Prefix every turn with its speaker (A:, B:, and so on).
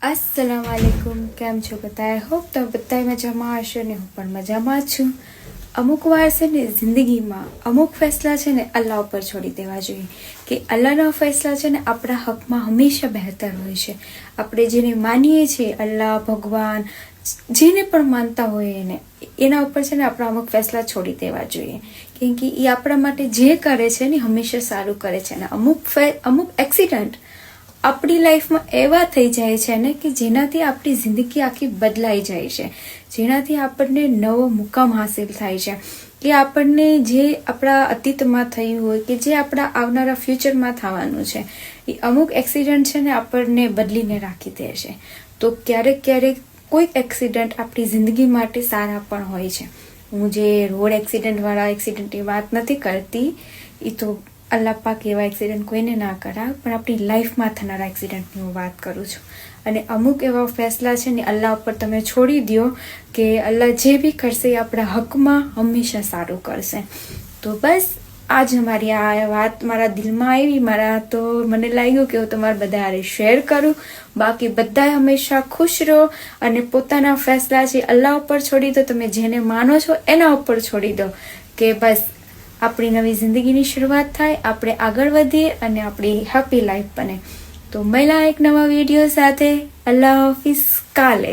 A: अस्सलामुअलैकुम કેમ છો બધા? હોપ તમે બધા મજામાં હશો ને હું પણ મજામાં છું. અમુક વાર છે ને જિંદગીમાં અમુક ફેસલા છે ને અલ્લાહ ઉપર છોડી દેવા જોઈએ કે અલ્લાહના ફેસલા છે ને આપણા હકમાં હંમેશા બહેતર હોય છે. આપણે જેને માનીએ છીએ અલ્લાહ ભગવાન જેને પણ માનતા હોય એને એના ઉપર છે ને આપણા અમુક ફેસલા છોડી દેવા જોઈએ કેમ કે એ આપણા માટે જે કરે છે ને હંમેશા સારું કરે છે. અને અમુક એક્સિડન્ટ આપણી લાઈફમાં એવા થઈ જાય છે ને કે જેનાથી આપણી જિંદગી આખી બદલાઈ જાય છે, જેનાથી આપણને નવો મુકામ હાસિલ થાય છે કે આપણને જે આપણા અતીતમાં થયું હોય કે જે આપણા આવનારા ફ્યુચરમાં થવાનું છે એ અમુક એક્સિડન્ટ છે ને આપણને બદલીને રાખી દે છે. તો ક્યારેક ક્યારેક કોઈક એક્સિડન્ટ આપણી જિંદગી માટે સારા પણ હોય છે. હું જે રોડ એક્સિડન્ટવાળા એક્સિડન્ટની વાત નથી કરતી, એ તો અલ્લાહ પાક એવા એક્સિડન્ટ કોઈને ના કરા, પણ આપણી લાઈફમાં થનારા એક્સિડન્ટની હું વાત કરું છું. અને અમુક એવા ફેસલા છે ને અલ્લાહ ઉપર તમે છોડી દો કે અલ્લાહ જે બી કરશે એ આપણા હકમાં હંમેશા સારું કરશે. તો બસ આજ મારી આ વાત મારા દિલમાં આવી, તો મને લાગ્યું કે હું તમારા બધા હારે શેર કરું. બાકી બધા હંમેશા ખુશ રહો અને પોતાના ફેસલા છે અલ્લાહ ઉપર છોડી દો. તમે જેને માનો છો એના ઉપર છોડી દો કે બસ આપણી નવી જિંદગીની શરૂઆત થાય, આપણે આગળ વધીએ અને આપણી હેપી લાઈફ બને. તો મળ્યા એક નવા વિડીયો સાથે. અલ્લાહ હાફિઝ. કાલે